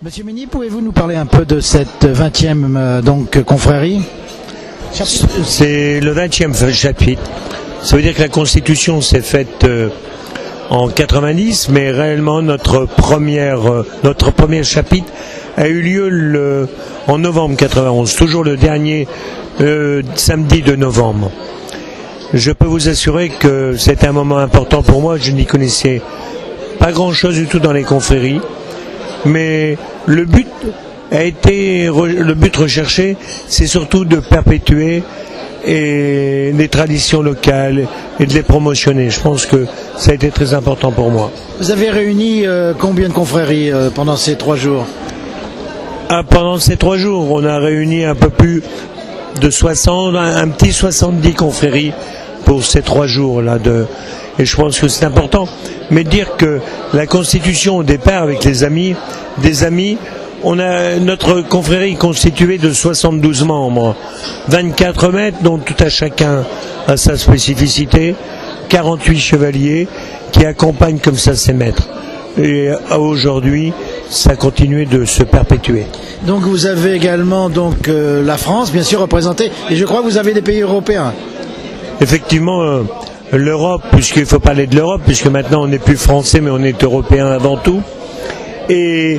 Monsieur Mini, pouvez-vous nous parler un peu de cette 20e confrérie? C'est le 20e chapitre. Ça veut dire que la Constitution s'est faite en 90, mais réellement notre premier chapitre a eu lieu en novembre 91, toujours le dernier samedi de novembre. Je peux vous assurer que c'était un moment important pour moi. Je n'y connaissais pas grand-chose du tout dans les confréries, mais le but recherché, c'est surtout de perpétuer les traditions locales et de les promotionner. Je pense que ça a été très important pour moi. Vous avez réuni combien de confréries pendant ces 3 jours? Pendant ces 3 jours, on a réuni un peu plus de 60, un petit 70 confréries pour ces 3 jours-là. Et je pense que c'est important. Mais dire que la Constitution, au départ, avec des amis, notre confrérie constituée de 72 membres, 24 maîtres, dont tout à chacun a sa spécificité, 48 chevaliers qui accompagnent comme ça ces maîtres. Et aujourd'hui, ça a continué de se perpétuer. Donc vous avez également la France, bien sûr, représentée, et je crois que vous avez des pays européens. Effectivement, l'Europe, puisqu'il faut parler de l'Europe, puisque maintenant on n'est plus français, mais on est européen avant tout. Et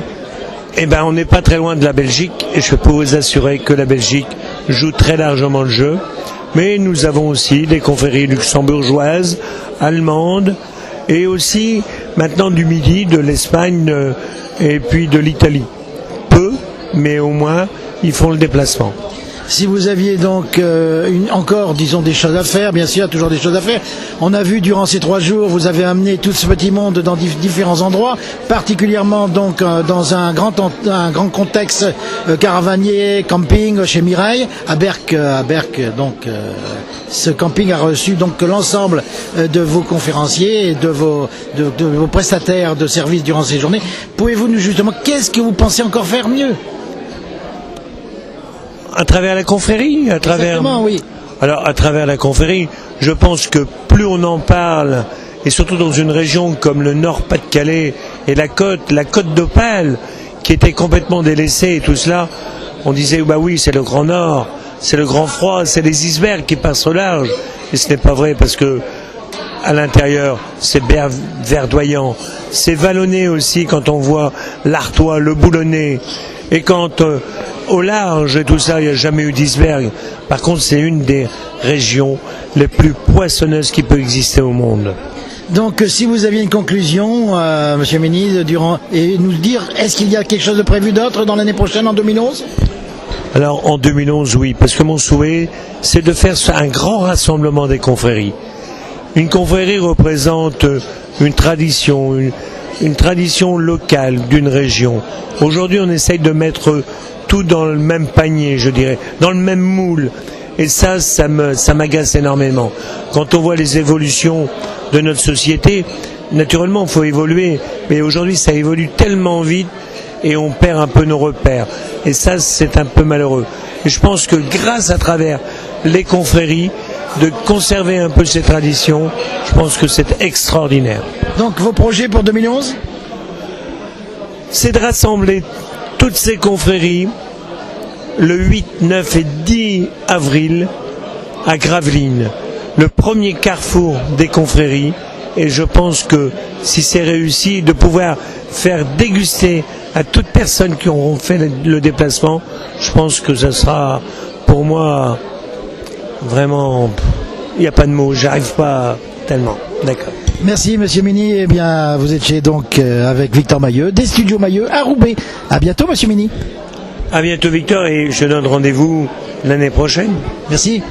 on n'est pas très loin de la Belgique, et je peux vous assurer que la Belgique joue très largement le jeu. Mais nous avons aussi des confréries luxembourgeoises, allemandes, et aussi maintenant du Midi, de l'Espagne et puis de l'Italie. Peu, mais au moins ils font le déplacement. Si vous aviez encore, disons, des choses à faire, bien sûr, il y a toujours des choses à faire. On a vu durant ces 3 jours, vous avez amené tout ce petit monde dans différents endroits, particulièrement dans un grand contexte caravanier, camping chez Mireille, à Berck. Ce camping a reçu l'ensemble de vos conférenciers et de vos prestataires de services durant ces journées. Pouvez-vous nous justement, qu'est-ce que vous pensez encore faire mieux? À travers la confrérie, Exactement, oui. Alors, à travers la confrérie, je pense que plus on en parle, et surtout dans une région comme le Nord-Pas-de-Calais et la côte d'Opale, qui était complètement délaissée et tout cela, on disait, bah oui, c'est le Grand Nord, c'est le grand froid, c'est les icebergs qui passent au large. Et ce n'est pas vrai parce que à l'intérieur, c'est verdoyant, c'est vallonné aussi quand on voit l'Artois, le Boulonnais, et quand au large et tout ça, il n'y a jamais eu d'iceberg. Par contre, c'est une des régions les plus poissonneuses qui peut exister au monde. Donc, si vous aviez une conclusion, Monsieur Mini, et nous dire, est-ce qu'il y a quelque chose de prévu d'autre dans l'année prochaine, en 2011? Alors, en 2011, oui, parce que mon souhait, c'est de faire un grand rassemblement des confréries. Une confrérie représente une tradition, une tradition locale d'une région. Aujourd'hui, on essaye de mettre tout dans le même panier, je dirais, dans le même moule. Et ça m'agace énormément. Quand on voit les évolutions de notre société, naturellement, il faut évoluer. Mais aujourd'hui, ça évolue tellement vite et on perd un peu nos repères. Et ça, c'est un peu malheureux. Et je pense que grâce à travers les confréries, de conserver un peu ces traditions, je pense que c'est extraordinaire. Donc, vos projets pour 2011 ? C'est de rassembler toutes ces confréries le 8, 9 et 10 avril à Gravelines, le premier carrefour des confréries. Et je pense que si c'est réussi, de pouvoir faire déguster à toutes personnes qui auront fait le déplacement, je pense que ce sera pour moi vraiment, il n'y a pas de mots, j'arrive pas tellement. D'accord. Merci Monsieur Mini. Eh bien, vous étiez donc avec Victor Mailleux, des studios Mailleux à Roubaix. À bientôt Monsieur Mini. À bientôt Victor, et je donne rendez-vous l'année prochaine. Merci.